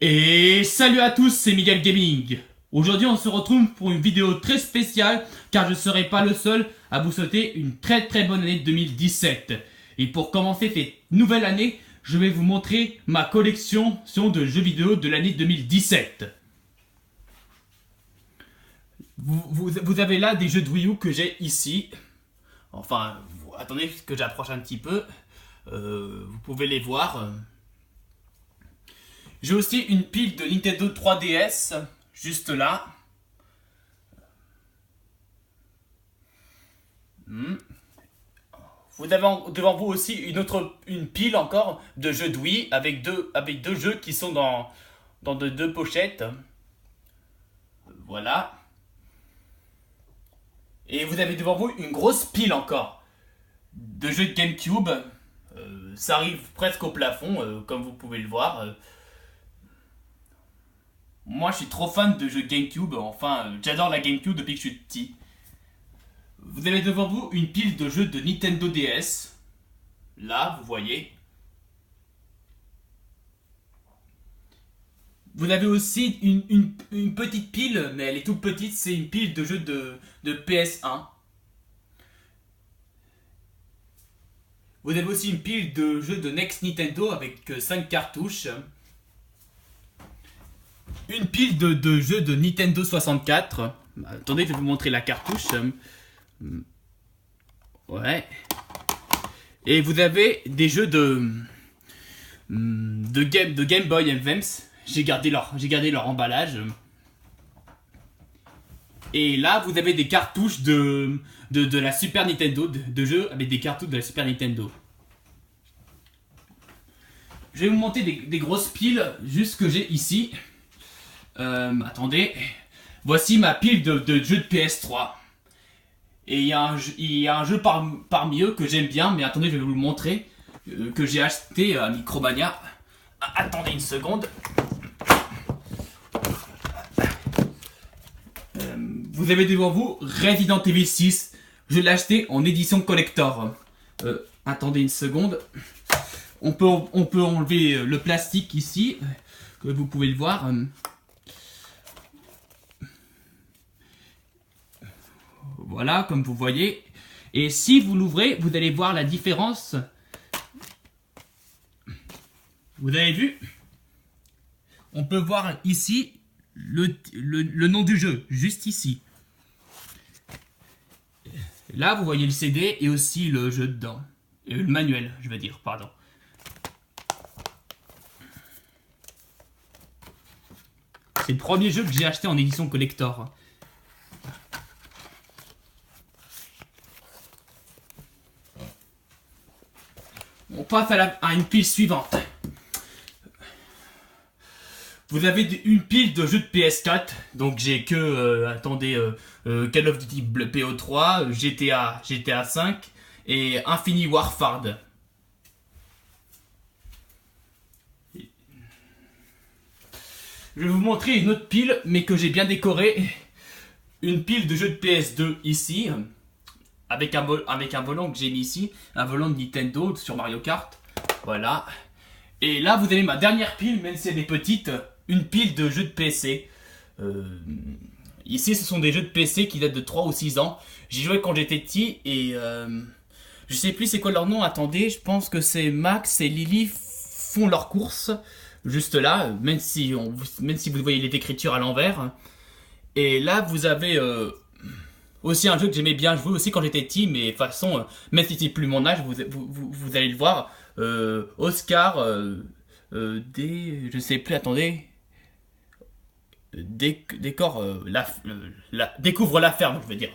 Et salut à tous, c'est Miguel Gaming. Aujourd'hui, on se retrouve pour une vidéo très spéciale car je ne serai pas le seul à vous souhaiter une très bonne année 2017. Et pour commencer cette nouvelle année, je vais vous montrer ma collection de jeux vidéo de l'année 2017. Vous avez là des jeux de Wii U que j'ai ici. Enfin, attendez que j'approche un petit peu. Vous pouvez les voir. J'ai aussi une pile de Nintendo 3DS, juste là. Vous avez devant vous aussi une pile encore de jeux de Wii avec deux jeux qui sont dans deux pochettes. Voilà. Et vous avez devant vous une grosse pile encore de jeux de GameCube. Ça arrive presque au plafond, comme vous pouvez le voir. Moi, je suis trop fan de jeux GameCube. Enfin, j'adore la GameCube depuis que je suis petit. Vous avez devant vous une pile de jeux de Nintendo DS. Là, vous voyez. Vous avez aussi une petite pile, mais elle est toute petite. C'est une pile de jeux de PS1. Vous avez aussi une pile de jeux de Next Nintendo avec 5 cartouches. Une pile de jeux de Nintendo 64. Attendez, je vais vous montrer la cartouche. Ouais. Et vous avez des jeux de Game Boy Advance. J'ai gardé leur emballage. Et là, vous avez des cartouches de la Super Nintendo, de jeux avec des cartouches de la Super Nintendo. Je vais vous monter des grosses piles, juste que j'ai ici. Attendez. Voici ma pile de jeux de PS3. Et il y a un jeu parmi eux que j'aime bien, mais attendez, je vais vous le montrer. Que j'ai acheté à Micromania. Attendez une seconde. Vous avez devant vous Resident Evil 6. Je l'ai acheté en édition collector. Attendez une seconde. On peut enlever le plastique ici, que vous pouvez le voir. Voilà, comme vous voyez. Et si vous l'ouvrez, vous allez voir la différence. Vous avez vu? On peut voir ici le nom du jeu, juste ici. Là, vous voyez le CD et aussi le jeu dedans. Le manuel, je veux dire, pardon. C'est le premier jeu que j'ai acheté en édition collector. On passe à une pile suivante. Vous avez une pile de jeux de PS4. Donc j'ai que, attendez, Call of Duty BO3, GTA 5 et Infinity Warfare. Je vais vous montrer une autre pile, mais que j'ai bien décorée. Une pile de jeux de PS2 ici. Avec un volant que j'ai mis ici. Un volant de Nintendo sur Mario Kart. Voilà. Et là, vous avez ma dernière pile, même si elle est petite. Une pile de jeux de PC. Ici, ce sont des jeux de PC qui datent de 3 ou 6 ans. J'y jouais quand j'étais petit et je sais plus c'est quoi leur nom. Attendez, je pense que c'est Max et Lily font leur course. Juste là, même si vous voyez les écritures à l'envers. Et là, vous avez aussi un jeu que j'aimais bien jouer aussi quand j'étais petit, mais de toute façon, même si c'est plus mon âge, vous allez le voir. Oscar, je sais plus, attendez. Décor, découvre la ferme, je veux dire.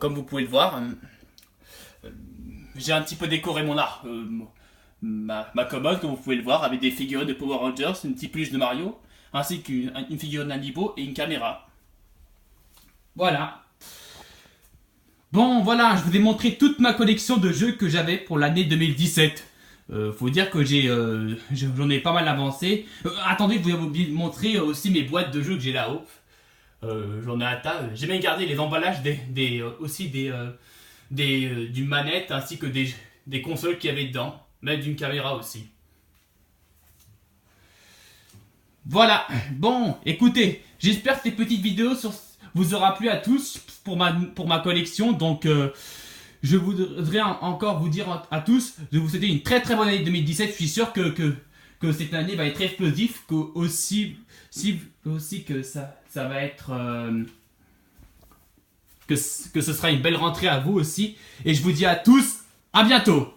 Comme vous pouvez le voir, j'ai un petit peu décoré mon art. Ma commode, comme vous pouvez le voir, avec des figurines de Power Rangers, une petite peluche de Mario, ainsi qu'une figurine d'Anibo et une caméra. Voilà. Bon, voilà, je vous ai montré toute ma collection de jeux que j'avais pour l'année 2017. Faut dire que j'en ai pas mal avancé. Attendez, vous avez oublié de montrer aussi mes boîtes de jeux que j'ai là-haut. J'en ai un tas. J'ai même gardé les emballages aussi d'une manette ainsi que des consoles qu'il y avait dedans. Même d'une caméra aussi. Voilà, bon, écoutez, j'espère que ces petites vidéos vous aura plu à tous pour ma collection. Donc, je voudrais encore vous dire à tous de vous souhaiter une très très bonne année 2017. Je suis sûr que cette année va être explosive, aussi que ça va être... que ce sera une belle rentrée à vous aussi. Et je vous dis à tous, à bientôt!